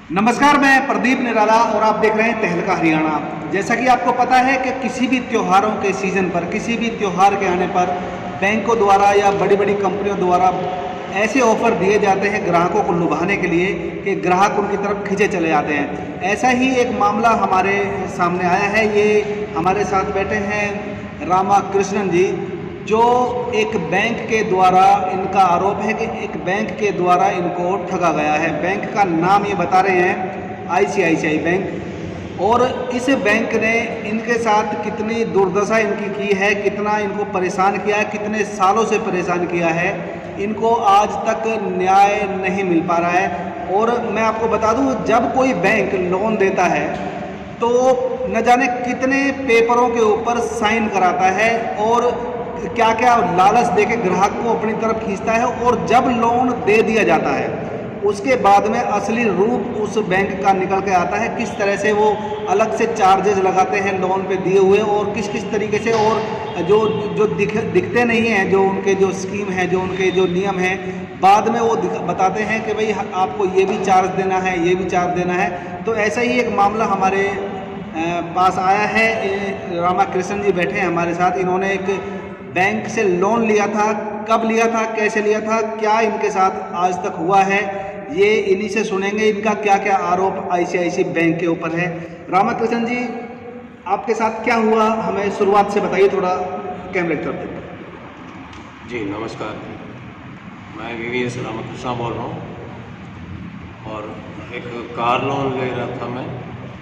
नमस्कार, मैं प्रदीप निराला और आप देख रहे हैं तहलका हरियाणा। जैसा कि आपको पता है कि किसी भी त्योहारों के सीज़न पर, किसी भी त्योहार के आने पर बैंकों द्वारा या बड़ी बड़ी कंपनियों द्वारा ऐसे ऑफ़र दिए जाते हैं ग्राहकों को लुभाने के लिए कि ग्राहक उनकी तरफ खींचे चले जाते हैं। ऐसा ही एक मामला हमारे सामने आया है। ये हमारे साथ बैठे हैं रामाकृष्णन जी, जो एक बैंक के द्वारा, इनका आरोप है कि एक बैंक के द्वारा इनको ठगा गया है। बैंक का नाम ये बता रहे हैं आईसीआईसीआई बैंक। और इस बैंक ने इनके साथ कितनी दुर्दशा इनकी की है, कितना इनको परेशान किया है, कितने सालों से परेशान किया है, इनको आज तक न्याय नहीं मिल पा रहा है। और मैं आपको बता दूं, जब कोई बैंक लोन देता है तो न जाने कितने पेपरों के ऊपर साइन कराता है और क्या क्या लालच देके ग्राहक को अपनी तरफ खींचता है। और जब लोन दे दिया जाता है उसके बाद में असली रूप उस बैंक का निकल के आता है। किस तरह से वो अलग से चार्जेस लगाते हैं लोन पे दिए हुए, और किस किस तरीके से, और जो जो दिखते नहीं हैं, जो उनके जो स्कीम है, जो उनके जो नियम हैं, बाद में वो बताते हैं कि भाई आपको ये भी चार्ज देना है, ये भी चार्ज देना है। तो ऐसा ही एक मामला हमारे पास आया है। रामाकृष्णन जी बैठे हैं हमारे साथ। इन्होंने एक बैंक से लोन लिया था, कब लिया था, कैसे लिया था, क्या इनके साथ आज तक हुआ है, ये इन्हीं से सुनेंगे। इनका क्या क्या आरोप आईसीआईसीआई बैंक के ऊपर है। रामाकृष्णन जी, आपके साथ क्या हुआ, हमें शुरुआत से बताइए, थोड़ा कैमरे कर दें। जी नमस्कार, मैं वीवीएस रामाकृष्णा बोल रहा हूँ। और एक कार लोन ले रहा था मैं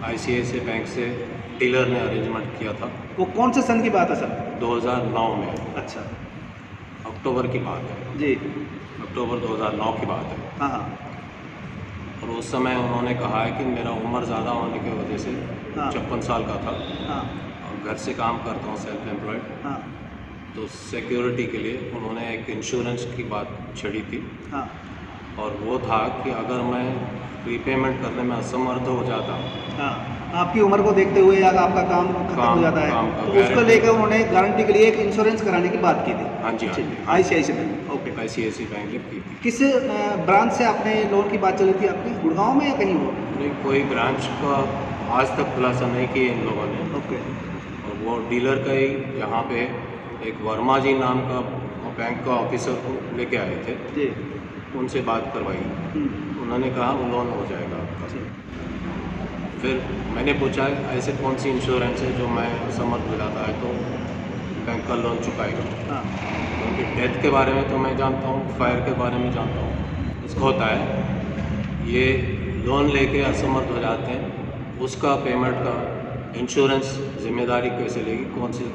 आईसीआईसीआई बैंक से। डीलर ने अरेंजमेंट किया था। वो कौन से सन की बात है सर? 2009 में। अच्छा अक्टूबर की बात है जी। अक्टूबर 2009 की बात है। हाँ हाँ और उस समय उन्होंने कहा है कि मेरा उम्र ज़्यादा होने की वजह से, हाँ 56 साल का था हाँ और घर से काम करता हूँ, सेल्फ एम्प्लॉयड। हाँ तो सिक्योरिटी के लिए उन्होंने एक इंश्योरेंस की बात छेड़ी थी। हाँ और वो था कि अगर मैं रीपेमेंट करने में असमर्थ हो जाता, हाँ। आपकी उम्र को देखते हुए या आपका काम खत्म हो जाता है काम का तो उसको लेकर उन्होंने गारंटी के लिए एक इंश्योरेंस कराने की बात की थी। हाँ जी, हाँ जी, ICICI bank. Okay. ICICI bank ने की थी। किस ब्रांच से आपने लोन की बात चली थी आपकी, गुड़गांव में या कहीं और? नहीं, कोई ब्रांच का आज तक खुलासा नहीं किया इन लोगों ने। ओके। और वो डीलर का ही यहाँ पे एक वर्मा जी नाम का बैंक का ऑफिसर को लेके आए थे जी। उनसे बात करवाई। उन्होंने कहा वो लोन हो जाएगा आपका। फिर मैंने पूछा ऐसे कौन सी इंश्योरेंस है जो मैं असमर्थ हो जाता है तो बैंक का लोन चुकाएगा। हाँ क्योंकि डेथ के बारे में तो मैं जानता हूँ, फायर के बारे में जानता हूँ। इसका होता है ये लोन लेके असमर्थ हो जाते हैं, उसका पेमेंट का इंश्योरेंस जिम्मेदारी कैसे लेगी, कौन सी,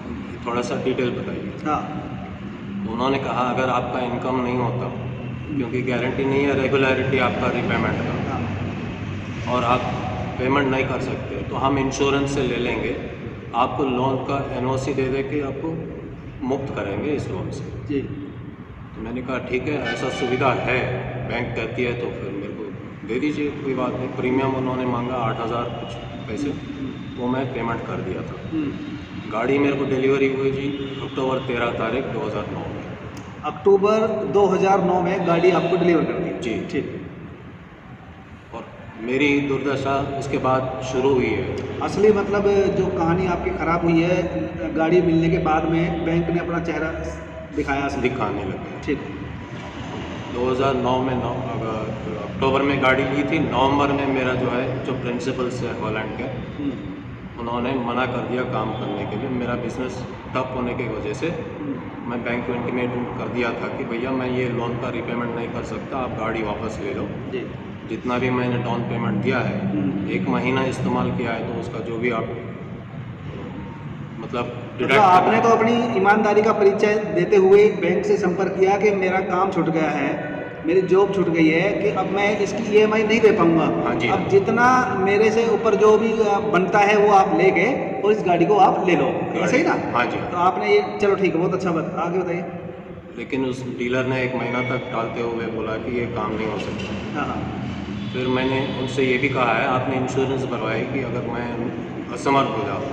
थोड़ा सा डिटेल बताइए। हाँ तो उन्होंने कहा अगर आपका इनकम नहीं होता, क्योंकि गारंटी नहीं है रेगुलरिटी आपका रीपेमेंट का, हाँ और आप पेमेंट नहीं कर सकते तो हम इंश्योरेंस से ले लेंगे, आपको लोन का एनओसी दे दे के आपको मुक्त करेंगे इस लोन से। जी। तो मैंने कहा ठीक है, ऐसा सुविधा है, बैंक कहती है तो फिर मेरे को दे दीजिए, कोई बात नहीं। प्रीमियम उन्होंने मांगा 8,000 कुछ पैसे, वो मैं पेमेंट कर दिया था। गाड़ी मेरे को डिलीवरी हुई जी अक्टूबर 13 तारीख 2009 में। अक्टूबर 2009 में गाड़ी आपको डिलीवर कर दी? जी ठीक। और मेरी दुर्दशा उसके बाद शुरू हुई है। असली मतलब जो कहानी आपकी ख़राब हुई है, गाड़ी मिलने के बाद में बैंक ने अपना चेहरा दिखाया असली। दिखाने लगे। ठीक। 2009 में अक्टूबर में गाड़ी ली थी। नवंबर में मेरा जो है, जो प्रिंसिपल्स है हॉलैंड के, उन्होंने मना कर दिया काम करने के लिए। मेरा बिज़नेस ठप होने की वजह से मैं बैंक को इंटीमेट कर दिया था कि भैया मैं ये लोन का रीपेमेंट नहीं कर सकता, आप गाड़ी वापस ले लो। जी। जितना भी मैंने डाउन पेमेंट दिया है, 1 महीना इस्तेमाल किया है तो उसका जो भी आप मतलब आपने तो अपनी ईमानदारी का परिचय देते हुए बैंक से संपर्क किया कि मेरा काम छूट गया है, मेरी जॉब छूट गई है, कि अब मैं इसकी ईएमआई नहीं दे पाऊंगा। हाँ जी। अब जितना मेरे से ऊपर जो भी बनता है वो आप ले गए और इस गाड़ी को आप ले लो, ऐसे ही ना? हाँ जी। तो आपने ये, चलो ठीक है, बहुत अच्छा बात, आगे बताइए। लेकिन उस डीलर ने 1 महीना तक टालते हुए बोला कि ये काम नहीं हो सकता। हाँ फिर मैंने उनसे ये भी कहा है, आपने इंश्योरेंस भरवाई कि अगर मैं असमर्थ हो जाऊँ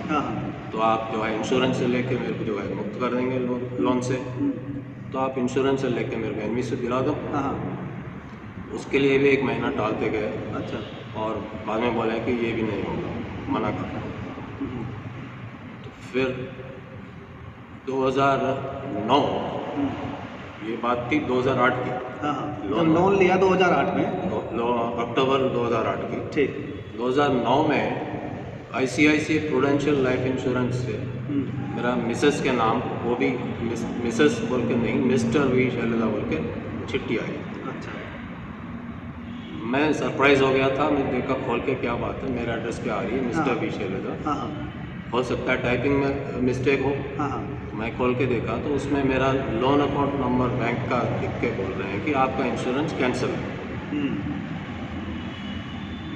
हाँ तो आप जो है इंश्योरेंस से लेके मेरे को जो है मुक्त कर देंगे लोन से। तो आप इंश्योरेंस से लेके मेरे को एनवीसी दिला दो। हाँ। उसके लिए भी 1 महीना टालते गए। अच्छा। और बाद में बोला कि ये भी नहीं होगा, मना कर। तो फिर 2009, ये बात थी 2008 की, हाँ हाँ, जब लोन लिया 2008 में। अक्टूबर 2008 की। ठीक। 2009 में ICICI प्रूडेंशियल लाइफ इंश्योरेंस से मेरा मिसेस के नाम, वो भी मिसेस बोल के नहीं, मिस्टर वी शैलजा बोल के चिट्ठी आई। अच्छा। मैं सरप्राइज़ हो गया था, मैं देखा खोल के क्या बात है, मेरा एड्रेस पे आ रही है मिस्टर वी शैलजा। हाँ हाँ हो सकता है टाइपिंग में मिस्टेक हो। हाँ हाँ। मैं खोल के देखा तो उसमें मेरा लोन अकाउंट नंबर बैंक का लिख के बोल रहे हैं कि आपका इंश्योरेंस कैंसिल है।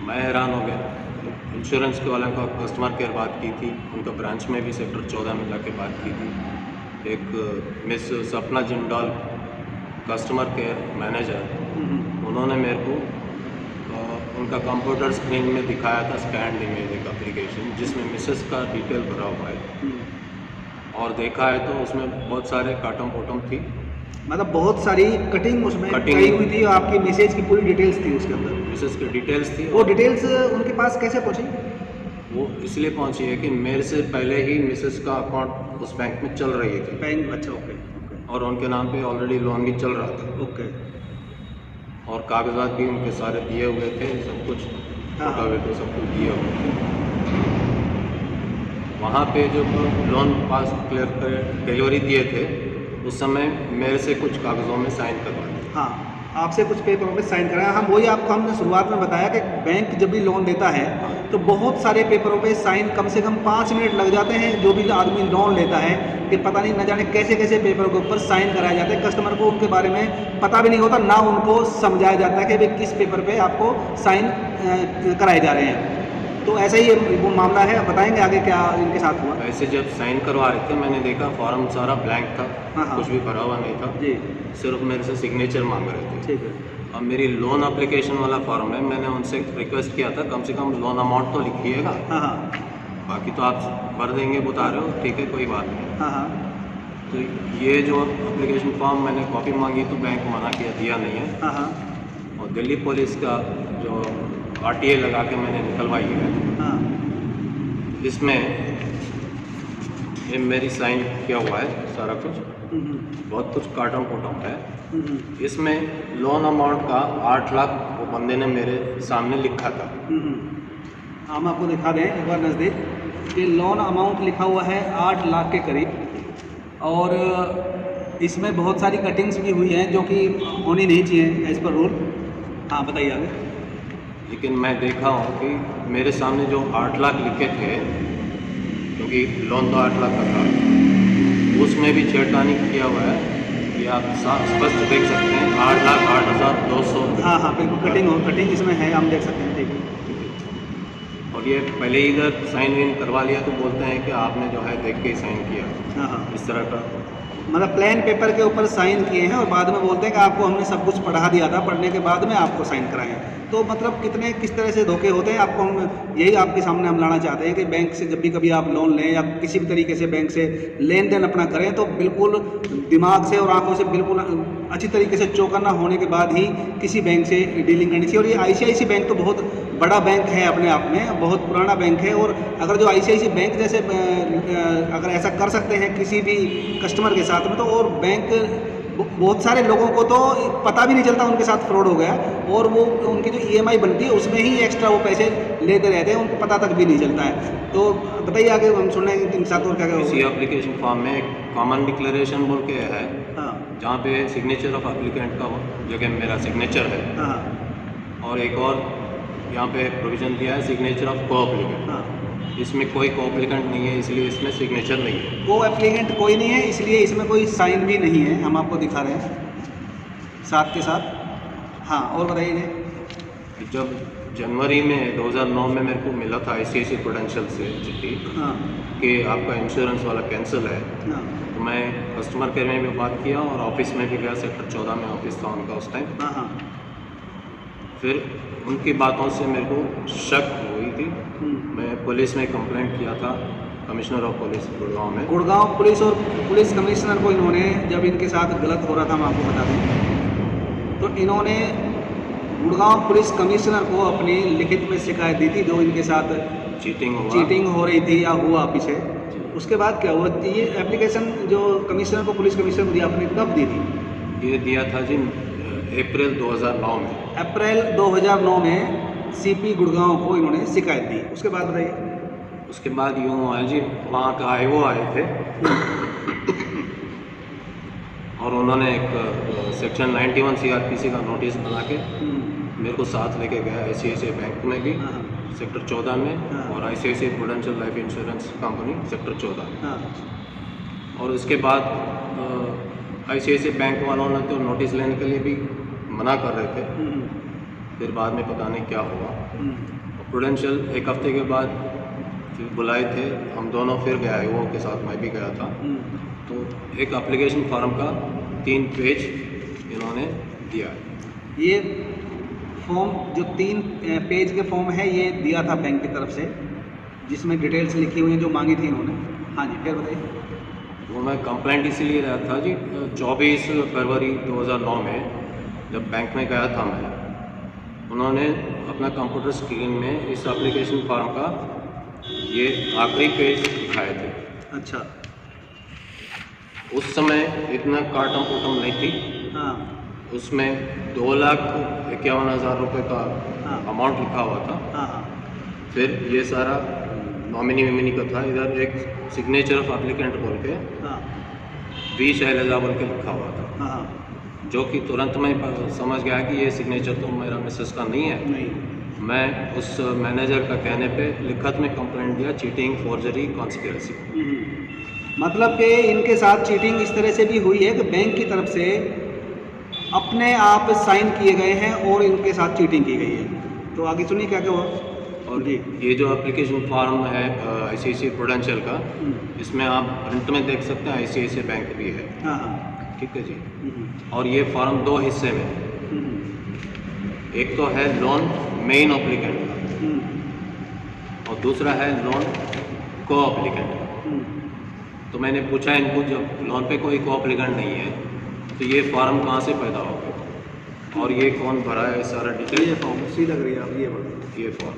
मैं हैरान हो गया। इंश्योरेंस के वाले का कस्टमर केयर बात की थी, उनका ब्रांच में भी सेक्टर 14 में जाके बात की थी। एक मिस सपना जिंदाल कस्टमर केयर मैनेजर, उन्होंने मेरे को उनका कंप्यूटर स्क्रीन में दिखाया था स्कैन्ड इमेज एक एप्लीकेशन जिसमें मिसेस का डिटेल भरा हुआ है, और देखा है तो उसमें बहुत सारे काटम पोटम थी, मतलब बहुत सारी कटिंग उसमें कटिंग करी हुई थी। आपकी मैसेज की पूरी डिटेल्स थी उसके अंदर। मिसेस की डिटेल्स थी। वो डिटेल्स उनके पास कैसे पहुंची? वो इसलिए पहुंची है कि मेरे से पहले ही मिसेस का अकाउंट उस बैंक में चल रही थी। बैंक, अच्छा, ओके। और उनके नाम पे ऑलरेडी लोन भी चल रहा था। ओके। और कागजात भी उनके सारे दिए हुए थे, सब कुछ फोटो वीटो सब कुछ दिए हुए थे। वहाँ पे जो लोन पास क्लियर कर डिलीवरी दिए थे उस समय मेरे से कुछ कागज़ों में साइन करवा दिए। हाँ, आपसे कुछ पेपरों पे साइन कराया। हम वही आपको हमने शुरुआत में बताया कि बैंक जब भी लोन देता है तो बहुत सारे पेपरों पे साइन कम से कम 5 मिनट लग जाते हैं। जो भी आदमी लोन लेता है कि पता नहीं न जाने कैसे कैसे पेपर के ऊपर साइन कराए जाते हैं। कस्टमर को उनके बारे में पता भी नहीं होता, ना उनको समझाया जाता है कि भाई किस पेपर पे आपको साइन कराए जा रहे हैं। तो ऐसा ही वो मामला है। बताएंगे आगे क्या इनके साथ हुआ? ऐसे जब साइन करवा रहे थे मैंने देखा फॉर्म सारा ब्लैंक था। हाँ हाँ। कुछ भी भरा हुआ नहीं था जी। सिर्फ मेरे से सिग्नेचर मांग रहे थे। ठीक है। अब मेरी लोन एप्लीकेशन वाला फॉर्म है, मैंने उनसे रिक्वेस्ट किया था कम से कम लोन अमाउंट तो लिखिएगा। हाँ हाँ बाकी तो आप भर देंगे बता रहे हो, ठीक है कोई बात नहीं। हाँ हाँ। तो ये जो एप्लीकेशन फॉर्म मैंने कॉपी मांगी तो बैंक मना किया, दिया नहीं है। हाँ हाँ और दिल्ली पुलिस का जो RTA लगा के मैंने निकलवाई है, हाँ। इसमें ये मेरी साइन किया हुआ है सारा कुछ, बहुत कुछ काटम पोटम है। इसमें लोन अमाउंट का 8 लाख वो बंदे ने मेरे सामने लिखा था। हम आपको दिखा दें एक बार नज़दीक कि लोन अमाउंट लिखा हुआ है 8 लाख के करीब, और इसमें बहुत सारी कटिंग्स भी हुई हैं जो कि होनी नहीं चाहिए एज़ पर रूल। हाँ बताइए आगे। लेकिन मैं देखा हूँ कि मेरे सामने जो 8 लाख लिखे थे, क्योंकि लोन तो 8 लाख का था, उसमें भी छेड़खानी किया हुआ है। ये आप स्पष्ट देख सकते हैं 8,08,200। हाँ हाँ बिल्कुल, कटिंग इसमें है, हम देख सकते हैं। ठीक है। और ये पहले ही इधर साइन इन करवा लिया तो बोलते हैं कि आपने जो है देख के ही साइन किया। हाँ हाँ, इस तरह का मतलब प्लेन पेपर के ऊपर साइन किए हैं और बाद में बोलते हैं कि आपको हमने सब कुछ पढ़ा दिया था, पढ़ने के बाद में आपको साइन कराएं। तो मतलब किस तरह से धोखे होते हैं, आपको हम यही आपके सामने हम लाना चाहते हैं कि बैंक से जब भी कभी आप लोन लें या किसी भी तरीके से बैंक से लेन देन अपना करें तो बिल्कुल दिमाग से और आंखों से बिल्कुल अच्छी तरीके से चौकन्ना होने के बाद ही किसी बैंक से डीलिंग करनी चाहिए। और ये ICICI बैंक तो बहुत बड़ा बैंक है अपने आप में, बहुत पुराना बैंक है। और अगर जो ICICI बैंक जैसे अगर ऐसा कर सकते हैं किसी भी कस्टमर के साथ में, तो और बैंक बहुत सारे लोगों को तो पता भी नहीं चलता उनके साथ फ्रॉड हो गया, और वो उनकी जो EMI बनती है उसमें ही एक्स्ट्रा वो पैसे लेते रहते हैं, उनको पता तक भी नहीं चलता है। तो बताइए आगे, हम सुन रहे हैं इनके साथ और क्या क्या इसी एप्लीकेशन फॉर्म में एक कॉमन डिक्लेरेशन बोल के है, हाँ जहाँ पे सिग्नेचर ऑफ एप्लीकेंट का जगह मेरा सिग्नेचर है। हाँ और एक और यहाँ पे प्रोविज़न दिया है सिग्नेचर ऑफ को एप्लीकेंट। हाँ। इसमें कोई को एप्लीकेंट नहीं है, इसलिए इसमें सिग्नेचर नहीं है। को एप्लीकेंट कोई नहीं है, इसलिए इसमें कोई साइन भी नहीं है। हम आपको दिखा रहे हैं साथ के साथ। हाँ और बताइए। जब जनवरी में 2009 में मेरे को मिला था ICICI प्रूडेंशियल से चिट्ठी हाँ कि आपका इंश्योरेंस वाला कैंसिल है, हाँ तो मैं कस्टमर केयर में भी बात किया और ऑफिस में भी गया। सेक्टर 14 में ऑफिस था उनका उस टाइम। हाँ हाँ। फिर उनकी बातों से मेरे को शक हुई थी। मैं पुलिस में कंप्लेंट किया था, कमिश्नर ऑफ पुलिस गुड़गांव में। गुड़गांव पुलिस और पुलिस कमिश्नर को इन्होंने, जब इनके साथ गलत हो रहा था, हम आपको बता दें, तो इन्होंने गुड़गांव पुलिस कमिश्नर को अपनी लिखित में शिकायत दी थी जो इनके साथ चीटिंग हो रही थी या हुआ पीछे। उसके बाद क्या हुआ? ये एप्लीकेशन जो कमिश्नर को, पुलिस कमिश्नर को दिया, आपने कब दी थी? ये दिया था जी अप्रैल 2009 में। अप्रैल 2009 में सीपी गुड़गांव को इन्होंने शिकायत दी। उसके बाद बताइए। उसके बाद यूँ हुआ जी, वहाँ का आईओ आए थे और उन्होंने एक सेक्शन 91 सीआरपीसी का नोटिस बना के मेरे को साथ लेके गया ICICI बैंक में भी, सेक्टर 14 में, और ICICI prudential life insurance company sector 14। और उसके बाद ICICI बैंक वालों ने तो नोटिस लेने के लिए भी मना कर रहे थे। फिर बाद में पता नहीं क्या हुआ। प्रूडेंशियल एक हफ्ते के बाद फिर बुलाए थे, हम दोनों फिर गए आईओ के साथ, मैं भी गया था। तो एक एप्लीकेशन फॉर्म का 3 पेज इन्होंने दिया। ये फॉर्म जो 3 पेज के फॉर्म है, ये दिया था बैंक की तरफ से, जिसमें डिटेल्स लिखी हुई हैं जो मांगी थी इन्होंने। हाँ जी, फिर बताइए। वो मैं कंप्लेंट इसीलिए रहा था जी, 24 फरवरी 2009 में जब बैंक में गया था मैं, उन्होंने अपना कंप्यूटर स्क्रीन में इस एप्लीकेशन फॉर्म का ये आखिरी पेज दिखाए थे। अच्छा। उस समय इतना काटम कुटम नहीं थी। हाँ। उसमें 2,51,000 रुपये का अमाउंट लिखा हुआ था। हाँ। फिर ये सारा नॉमिनी विमिनी का था। इधर एक सिग्नेचर ऑफ एप्लीकेंट बोल के V शैलजा बोल के लिखा हुआ था। हाँ। जो कि तुरंत मैं समझ गया कि ये सिग्नेचर तो मेरा मिसेस का नहीं है। नहीं। मैं उस मैनेजर का कहने पे लिखत में कंप्लेंट दिया, चीटिंग, फॉर्जरी, कॉन्स्पिरेसी। मतलब कि इनके साथ चीटिंग इस तरह से भी हुई है कि बैंक की तरफ से अपने आप साइन किए गए हैं और इनके साथ चीटिंग की गई है। तो आगे सुनिए क्या क्या हुआ। और ये जो एप्लीकेशन फॉर्म है ICICI प्रूडेंशियल का, इसमें आप प्रिंट में देख सकते हैं ICICI बैंक भी है। हाँ। ठीक है जी। और ये फॉर्म 2 हिस्से में, एक तो है लोन मेन एप्लीकेंट का और दूसरा है लोन को एप्लीकेंट का। तो मैंने पूछा इनको, जब लोन पे कोई को एप्लीकेंट नहीं है तो ये फॉर्म कहाँ से पैदा हो गया और ये कौन भरा है, सारा डिटेल। ये फॉर्म सी लग रही है आप, ये बताओ। ये फॉर्म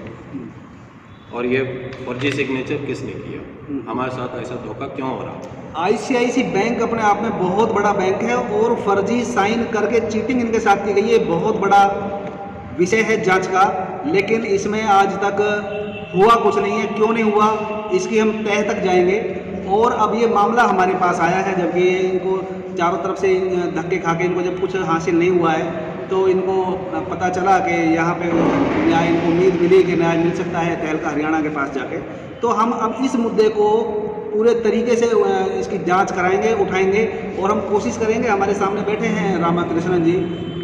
और ये फर्जी सिग्नेचर किसने किया, हमारे साथ ऐसा धोखा क्यों हो रहा। ICICI बैंक अपने आप में बहुत बड़ा बैंक है और फर्जी साइन करके चीटिंग इनके साथ की गई है। बहुत बड़ा विषय है जांच का, लेकिन इसमें आज तक हुआ कुछ नहीं है। क्यों नहीं हुआ, इसकी हम तह तक जाएंगे। और अब ये मामला हमारे पास आया है, जबकि इनको चारों तरफ से धक्के खा के इनको जब कुछ हासिल नहीं हुआ है, तो इनको पता चला कि यहाँ पे न्याय, इनको उम्मीद मिली कि न्याय मिल सकता है तहलका हरियाणा के पास जाके। तो हम अब इस मुद्दे को पूरे तरीके से इसकी जांच कराएंगे, उठाएंगे और हम कोशिश करेंगे। हमारे सामने बैठे हैं रामाकृष्णन जी।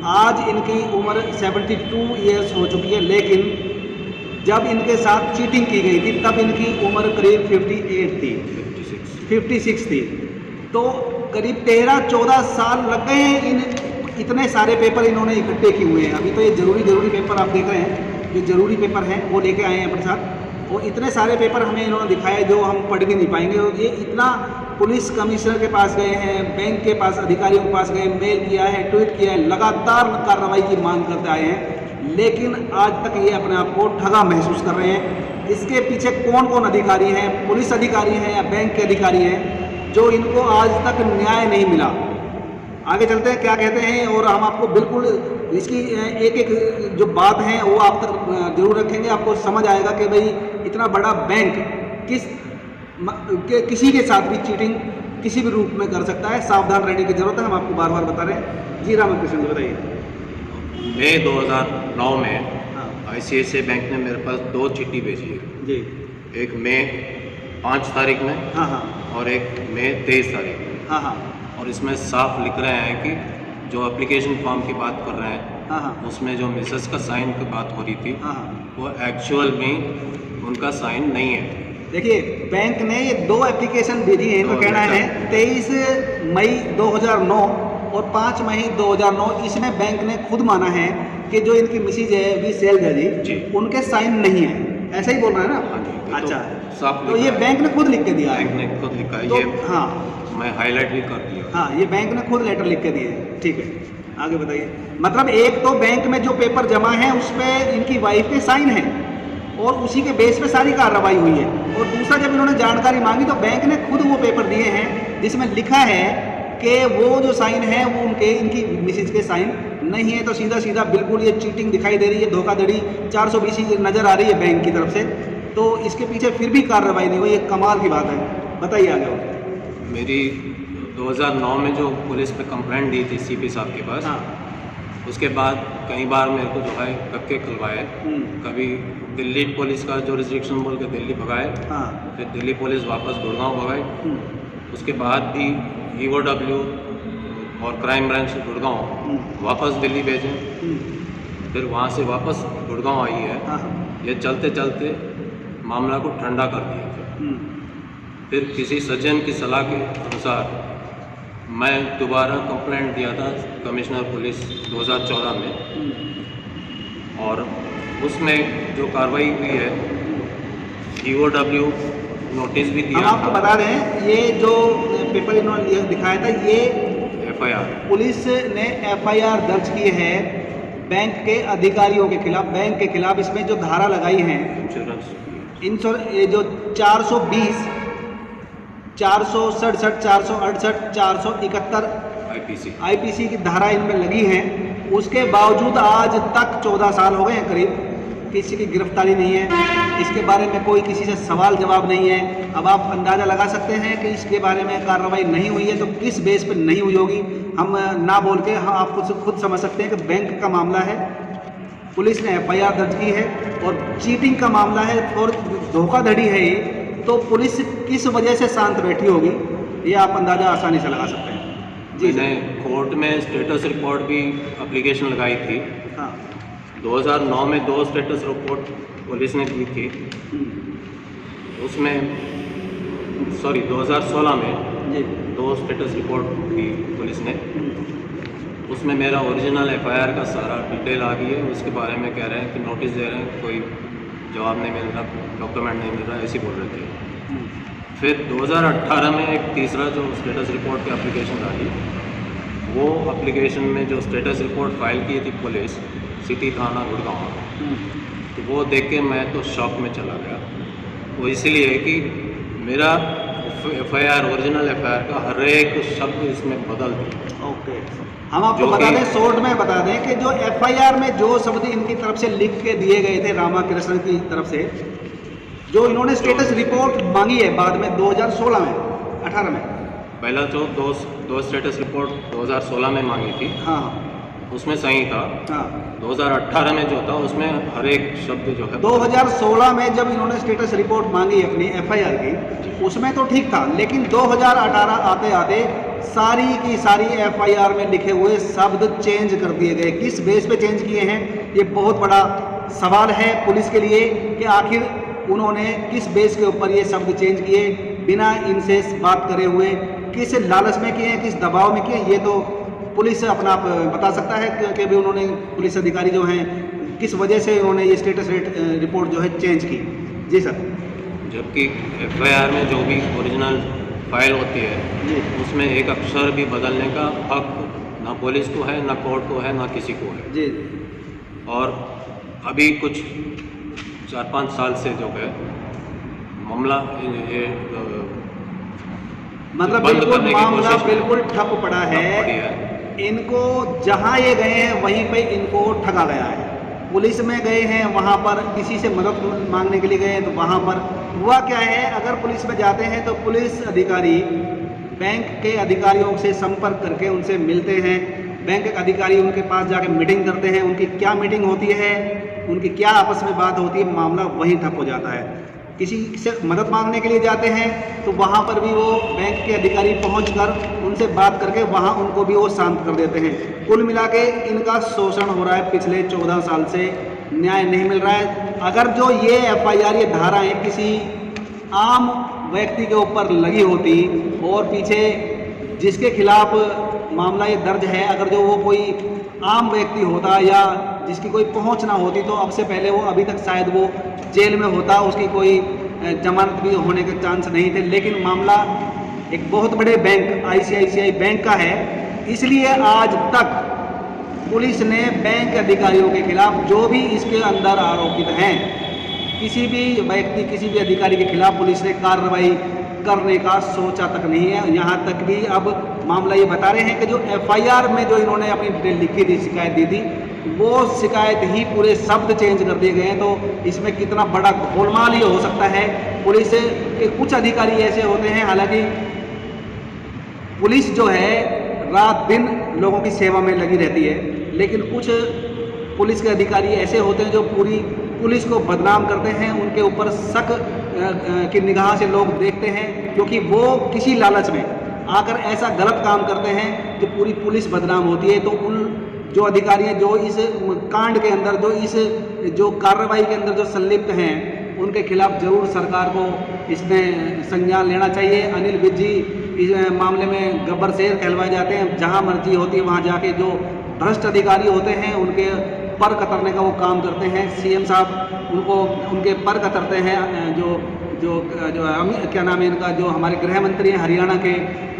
आज इनकी उम्र 72 ईयर्स हो चुकी है, लेकिन जब इनके साथ चीटिंग की गई थी तब इनकी उम्र करीब 56 थी। तो करीब 13-14 साल लग गए हैं इन इतने सारे पेपर इन्होंने इकट्ठे किए हुए हैं। अभी तो ये ज़रूरी पेपर आप देख रहे हैं, जो ज़रूरी पेपर हैं वो लेके आए हैं अपने साथ। और इतने सारे पेपर हमें इन्होंने दिखाए जो हम पढ़ भी नहीं पाएंगे। और ये इतना पुलिस कमिश्नर के पास गए हैं, बैंक के पास अधिकारियों के पास गए, मेल किया है, ट्वीट किया है, लगातार कार्रवाई की मांग करते आए हैं, लेकिन आज तक ये अपने आप को ठगा महसूस कर रहे हैं। इसके पीछे कौन कौन अधिकारी हैं, पुलिस अधिकारी हैं या बैंक के अधिकारी हैं, जो इनको आज तक न्याय नहीं मिला। आगे चलते हैं क्या कहते हैं, और हम आपको बिल्कुल इसकी एक एक जो बात है वो आप तक जरूर रखेंगे। आपको समझ आएगा कि भाई इतना बड़ा बैंक किसी के साथ भी चीटिंग किसी भी रूप में कर सकता है। सावधान रहने की जरूरत है, हम आपको बार बार बता रहे हैं। जी रामकृष्ण जी बताइए। मई 2009 में ICICI बैंक ने मेरे पास 2 चिट्ठी भेजी है जी। एक मई 5 तारीख में, हाँ, और एक मई 23 तारीख में। हाँ। और इसमें साफ लिख रहे हैं कि जो एप्लीकेशन फॉर्म की बात कर रहे हैं, हाँ, उसमें जो मिसेस का साइन की बात हो रही थी, हाँ, वो एक्चुअल में उनका साइन नहीं है। देखिए, बैंक ने ये 2 एप्लीकेशन भेजी हैं। इनका कहना है 23 मई 2009 और 5 मई 2009। इसमें बैंक ने खुद माना है कि जो इनकी मिसिज है V शैलजा जी, उनके साइन नहीं है। ऐसा ही बोल रहा है ना? हाँ जी। अच्छा, साफ तो ये बैंक ने खुद लिख के दिया है। बैंक ने खुद लिखा है। तो, ये हाँ, मैं हाईलाइट भी कर दिया। हाँ, ये बैंक ने खुद लेटर लिख के दिए हैं। ठीक है, आगे बताइए। मतलब एक तो बैंक में जो पेपर जमा है उस पर इनकी वाइफ के साइन है और उसी के बेस पे सारी कार्रवाई हुई है, और दूसरा जब इन्होंने जानकारी मांगी तो बैंक ने खुद वो पेपर दिए हैं जिसमें लिखा है कि वो जो साइन है वो इनकी मिसेज के साइन नहीं है। तो सीधा सीधा बिल्कुल ये चीटिंग दिखाई दे रही है, धोखाधड़ी 420 नज़र आ रही है बैंक की तरफ से। तो इसके पीछे फिर भी कार्रवाई नहीं हुई, ये कमाल की बात है। बताइए आगे। मेरी 2009 में जो पुलिस पे कंप्लेंट दी थी सीपी साहब के पास, हाँ। उसके बाद कई बार मेरे को जो है धक्के खुलवाए। कभी दिल्ली पुलिस का जो रिस्ट्रिक्शन बोल के दिल्ली भगाए, हाँ। फिर दिल्ली पुलिस वापस गुड़गांव भगाए। उसके बाद भी EOW और क्राइम ब्रांच गुड़गांव वापस दिल्ली भेजे, फिर वहाँ से वापस गुड़गांव आई है। हाँ। ये चलते चलते मामला को ठंडा कर दिया। फिर किसी सज्जन की सलाह के अनुसार मैं दोबारा कंप्लेंट दिया था कमिश्नर पुलिस 2014 में, और उसमें जो कार्रवाई हुई है EOW नोटिस भी दिया। हम आपको बता दें, ये जो पेपर इन्होंने दिखाया था ये FIR पुलिस ने FIR दर्ज की है बैंक के अधिकारियों के खिलाफ, बैंक के खिलाफ। इसमें जो धारा लगाई है ये जो 420, 467, 468, 471 IPC की धारा इनमें लगी हैं। उसके बावजूद आज तक 14 साल हो गए हैं करीब, किसी की गिरफ्तारी नहीं है, इसके बारे में कोई किसी से सवाल जवाब नहीं है। अब आप अंदाज़ा लगा सकते हैं कि इसके बारे में कार्रवाई नहीं हुई है तो किस बेस पर नहीं हुई होगी, हम ना बोल के हम आप खुद समझ सकते हैं कि बैंक का मामला है, पुलिस ने FIR दर्ज की है और चीटिंग का मामला है और धोखाधड़ी है ये, तो पुलिस किस वजह से शांत बैठी होगी ये आप अंदाज़ा आसानी से लगा सकते हैं। जी, मैंने कोर्ट में स्टेटस रिपोर्ट भी एप्लीकेशन लगाई थी। हाँ। 2009 में 2 स्टेटस रिपोर्ट पुलिस ने दी थी। उसमें 2016 में जी 2 स्टेटस रिपोर्ट दी पुलिस ने। उसमें मेरा ओरिजिनल FIR का सारा डिटेल आ गई है। उसके बारे में कह रहे हैं कि नोटिस दे रहे हैं, कोई जवाब नहीं मिल रहा, डॉक्यूमेंट नहीं मिल रहा, ऐसे बोल रहे थे। फिर 2018 में एक तीसरा जो स्टेटस रिपोर्ट की एप्लीकेशन डाली, वो एप्लीकेशन में जो स्टेटस रिपोर्ट फाइल की थी पुलिस सिटी थाना गुड़गांव, तो वो देख के मैं तो शॉक में चला गया। वो इसलिए कि मेरा FIR ओरिजिनल FIR का हर एक शब्द इसमें बदल दिया। ओके, हम आपको बता दें, शॉर्ट में बता दें कि जो FIR में जो शब्द इनकी तरफ से लिख के दिए गए थे रामाकृष्णन की तरफ से, जो इन्होंने स्टेटस रिपोर्ट मांगी है बाद में 2016 में 18 में, पहला जो दो स्टेटस रिपोर्ट 2016 में मांगी थी, हाँ उसमें सही था। हाँ 2018 में जो था उसमें हर एक शब्द जो है 2016 में जब इन्होंने स्टेटस रिपोर्ट मांगी अपनी FIR की, उसमें तो ठीक था, लेकिन 2018 आते आते सारी की सारी FIR में लिखे हुए शब्द चेंज कर दिए गए। किस बेस पे चेंज किए हैं, ये बहुत बड़ा सवाल है पुलिस के लिए कि आखिर उन्होंने किस बेस के ऊपर ये शब्द चेंज किए, बिना इनसे बात करे हुए, किस लालच में किए, किस दबाव में किए, ये तो पुलिस अपना आप बता सकता है कि भी उन्होंने, पुलिस अधिकारी जो हैं, किस वजह से उन्होंने ये स्टेटस रिपोर्ट जो है चेंज की। जी सर। जबकि FIR में जो भी ओरिजिनल फाइल होती है उसमें एक अक्षर भी बदलने का हक ना पुलिस को है, ना कोर्ट को है, ना किसी को है। जी। और अभी कुछ 4-5 साल से जो है मामला ये मतलब बिल्कुल मामला बिल्कुल ठप पड़ा है। इनको जहाँ ये गए हैं वहीं पे इनको ठगा गया है। पुलिस में गए हैं, वहाँ पर किसी से मदद मांगने के लिए गए हैं, तो वहाँ पर हुआ क्या है, अगर पुलिस में जाते हैं तो पुलिस अधिकारी बैंक के अधिकारियों से संपर्क करके उनसे मिलते हैं, बैंक के अधिकारी उनके पास जाके मीटिंग करते हैं, उनकी क्या मीटिंग होती है, उनकी क्या आपस में बात होती है, मामला वहीं ठप हो जाता है। किसी से मदद मांगने के लिए जाते हैं तो वहाँ पर भी वो बैंक के अधिकारी पहुंचकर उनसे बात करके वहाँ उनको भी वो शांत कर देते हैं। कुल मिला के इनका शोषण हो रहा है, पिछले 14 साल से न्याय नहीं मिल रहा है। अगर जो ये FIR ये धाराएँ किसी आम व्यक्ति के ऊपर लगी होती और पीछे जिसके खिलाफ मामला ये दर्ज है, अगर जो वो कोई आम व्यक्ति होता या जिसकी कोई पहुंच ना होती, तो अब से पहले वो अभी तक शायद वो जेल में होता, उसकी कोई जमानत भी होने के चांस नहीं थे। लेकिन मामला एक बहुत बड़े बैंक आईसीआईसीआई बैंक का है, इसलिए आज तक पुलिस ने बैंक अधिकारियों के खिलाफ जो भी इसके अंदर आरोपित हैं, किसी भी व्यक्ति किसी भी अधिकारी के खिलाफ पुलिस ने कार्रवाई करने का सोचा तक नहीं है। यहाँ तक भी अब मामला ये बता रहे हैं कि जो एफआईआर में जो इन्होंने अपनी डिटेल लिखी थी, शिकायत दी थी, वो शिकायत ही पूरे शब्द चेंज कर दिए गए हैं। तो इसमें कितना बड़ा गोलमाल ही हो सकता है। पुलिस के कुछ अधिकारी ऐसे होते हैं, हालांकि पुलिस जो है रात दिन लोगों की सेवा में लगी रहती है, लेकिन कुछ पुलिस के अधिकारी ऐसे होते हैं जो पूरी पुलिस को बदनाम करते हैं, उनके ऊपर शक की निगाह से लोग देखते हैं, क्योंकि वो किसी लालच में आकर ऐसा गलत काम करते हैं जो पूरी पुलिस बदनाम होती है। तो उन जो अधिकारी हैं जो इस कांड के अंदर जो कार्रवाई के अंदर जो संलिप्त हैं, उनके खिलाफ जरूर सरकार को इसमें संज्ञान लेना चाहिए। अनिल विज जी इस मामले में गब्बर शेर कहलवाए जाते हैं, जहां मर्जी होती है वहां जाके जो भ्रष्ट अधिकारी होते हैं उनके पर कतरने का वो काम करते हैं। सीएम साहब उनके पर कतरते हैं। जो क्या नाम है इनका, जो हमारे गृह मंत्री हैं हरियाणा के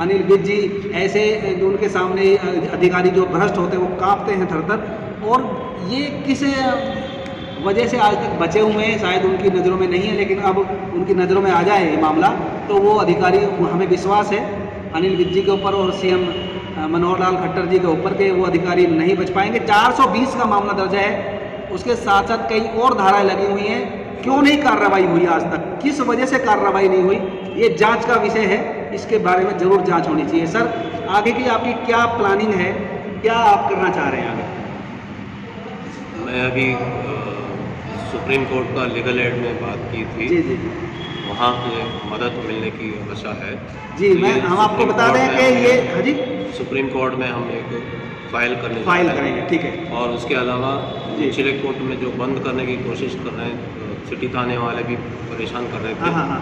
अनिल विज जी, ऐसे उनके सामने अधिकारी जो भ्रष्ट होते हैं वो कांपते हैं थर-थर। और ये किस वजह से आज तक बचे हुए हैं, शायद उनकी नज़रों में नहीं है, लेकिन अब उनकी नज़रों में आ जाए ये मामला तो वो अधिकारी, हमें विश्वास है अनिल विज जी के ऊपर और सीएम मनोहर लाल खट्टर जी के ऊपर के वो अधिकारी नहीं बच पाएंगे। 420 का मामला दर्ज है, उसके साथ साथ कई और धाराएं लगी हुई हैं। क्यों नहीं कार्रवाई हुई आज तक, किस वजह से कार्रवाई नहीं हुई, ये जांच का विषय है, इसके बारे में जरूर जांच होनी चाहिए। सर, आगे की आपकी क्या प्लानिंग है, क्या आप करना चाह रहे हैं आगे? मैं अभी सुप्रीम कोर्ट का लीगल एड में बात की थी। जी जी, वहाँ पे मदद मिलने की आशा है जी। हम आपको बता दें कि ये, हाँ जी, सुप्रीम कोर्ट में हम एक फाइल करेंगे, ठीक है। और उसके अलावा निचले कोर्ट में जो बंद करने की कोशिश कर रहे हैं, सिटी थाने वाले भी परेशान कर रहे थे। हाँ।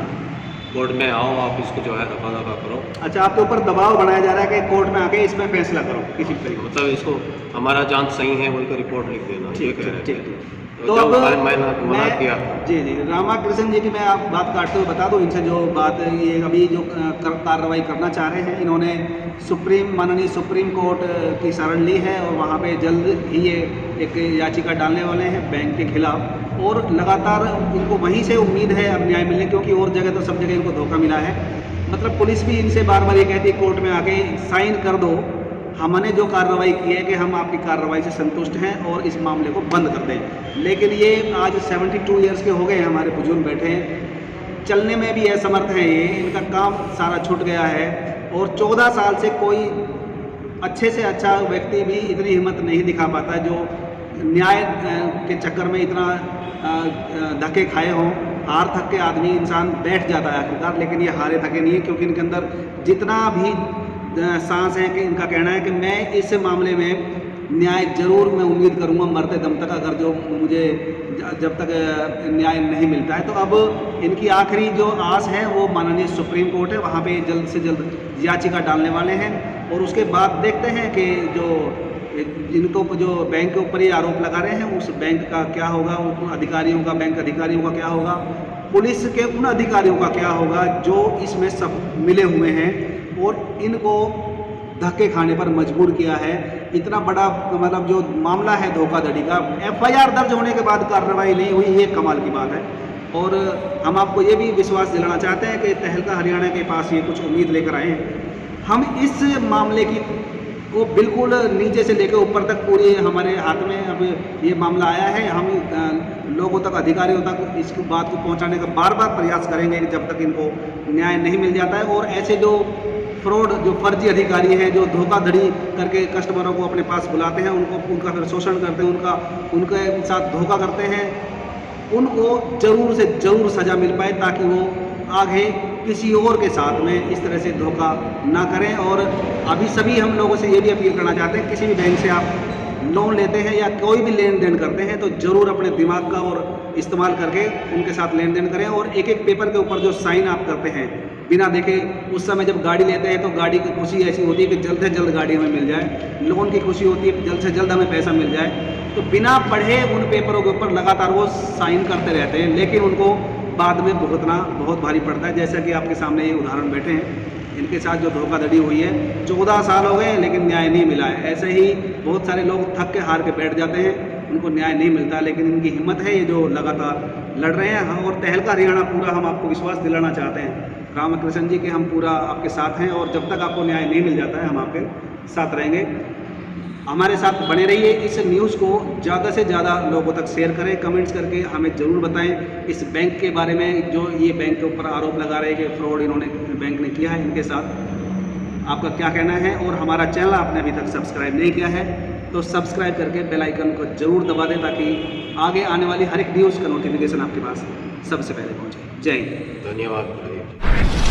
कोर्ट में आओ, आप इसको जो है रफा दफा करो। अच्छा, आपके ऊपर दबाव बनाया जा रहा है कि कोर्ट में आके इसमें फैसला करो किसी तरीके, मतलब इसको हमारा जांच सही है बोलकर रिपोर्ट लिख देना। ठीक है। तो अब मैंने मना किया। जी, रामाकृष्ण जी की मैं आप बात काटते हुए बता दूं, इनसे जो बात ये अभी जो कार्रवाई करना चाह रहे हैं, इन्होंने माननीय सुप्रीम कोर्ट की शरण ली है और वहाँ पे जल्द ही ये एक याचिका डालने वाले हैं बैंक के खिलाफ। और लगातार इनको वहीं से उम्मीद है अब न्याय मिलने, क्योंकि और जगह तो सब जगह इनको धोखा मिला है। मतलब पुलिस भी इनसे बार बार ये कहती है कोर्ट में आके साइन कर दो, हमने जो कार्रवाई की है कि हम आपकी कार्रवाई से संतुष्ट हैं और इस मामले को बंद कर दें। लेकिन ये आज 72 ईयर्स के हो गए हैं, हमारे बुजुर्ग बैठे हैं, चलने में भी असमर्थ हैं, ये इनका काम सारा छूट गया है। और 14 साल से कोई अच्छे से अच्छा व्यक्ति भी इतनी हिम्मत नहीं दिखा पाता है जो न्याय के चक्कर में इतना धक्के खाए हों। हार थक के आदमी इंसान बैठ जाता है आखिरकार, लेकिन ये हारे थके नहीं है, क्योंकि इनके अंदर जितना भी सांस है कि इनका कहना है कि मैं इस मामले में न्याय जरूर मैं उम्मीद करूंगा मरते दम तक, अगर जो मुझे जब तक न्याय नहीं मिलता है। तो अब इनकी आखिरी जो आस है वो माननीय सुप्रीम कोर्ट है, वहाँ पे जल्द से जल्द याचिका डालने वाले हैं। और उसके बाद देखते हैं कि जिनको जो बैंक के ऊपर ये आरोप लगा रहे हैं उस बैंक का क्या होगा, उन अधिकारियों का, बैंक अधिकारियों का क्या होगा, पुलिस के उन अधिकारियों का क्या होगा जो इसमें सब मिले हुए हैं और इनको धक्के खाने पर मजबूर किया है। इतना बड़ा मतलब जो मामला है धोखाधड़ी का, एफआईआर दर्ज होने के बाद कार्रवाई नहीं हुई, ये कमाल की बात है। और हम आपको ये भी विश्वास दिलाना चाहते हैं कि तहलका हरियाणा के पास ये कुछ उम्मीद लेकर आए हैं। हम इस मामले की वो बिल्कुल नीचे से लेकर ऊपर तक पूरी हमारे हाथ में अब ये मामला आया है। हम लोगों तक, अधिकारियों तक इस बात को पहुंचाने का बार बार प्रयास करेंगे जब तक इनको न्याय नहीं मिल जाता है। और ऐसे जो फ्रॉड, जो फर्जी अधिकारी हैं, जो धोखाधड़ी करके कस्टमरों को अपने पास बुलाते हैं, उनका फिर शोषण करते हैं, उनके साथ धोखा करते हैं, उनको ज़रूर से ज़रूर सज़ा मिल पाए, ताकि वो आगे किसी और के साथ में इस तरह से धोखा ना करें। और अभी सभी हम लोगों से ये भी अपील करना चाहते हैं, किसी भी बैंक से आप लोन लेते हैं या कोई भी लेन देन करते हैं तो ज़रूर अपने दिमाग का और इस्तेमाल करके उनके साथ लेन देन करें। और एक एक पेपर के ऊपर जो साइन आप करते हैं बिना देखे, उस समय जब गाड़ी लेते हैं तो गाड़ी की खुशी ऐसी होती है कि जल्द से जल्द गाड़ी हमें मिल जाए, लोन की खुशी होती है जल्द से जल्द हमें पैसा मिल जाए। तो बिना पढ़े उन पेपरों के ऊपर लगातार वो साइन करते रहते हैं, लेकिन उनको बाद में भुगतना बहुत भारी पड़ता है, जैसा कि आपके सामने ये उदाहरण बैठे हैं। इनके साथ जो धोखाधड़ी हुई है 14 साल हो गए लेकिन न्याय नहीं मिला है। ऐसे ही बहुत सारे लोग थक के हार के बैठ जाते हैं, उनको न्याय नहीं मिलता, लेकिन इनकी हिम्मत है ये जो लगातार लड़ रहे हैं। हाँ, और तहलका हरियाणा पूरा हम आपको विश्वास दिलाना चाहते हैं रामकृष्ण जी के, हम पूरा आपके साथ हैं और जब तक आपको न्याय नहीं मिल जाता है हम आपके साथ रहेंगे। हमारे साथ बने रहिए। इस न्यूज़ को ज़्यादा से ज़्यादा लोगों तक शेयर करें, कमेंट्स करके हमें ज़रूर बताएं इस बैंक के बारे में, जो ये बैंक के ऊपर आरोप लगा रहे हैं कि फ्रॉड इन्होंने बैंक ने किया है, इनके साथ आपका क्या कहना है। और हमारा चैनल आपने अभी तक सब्सक्राइब नहीं किया है तो सब्सक्राइब करके बेल आइकन को ज़रूर दबा दें ताकि आगे आने वाली हर एक न्यूज़ का नोटिफिकेशन आपके पास सबसे पहले पहुँचे। जय हिंद। धन्यवाद भाई।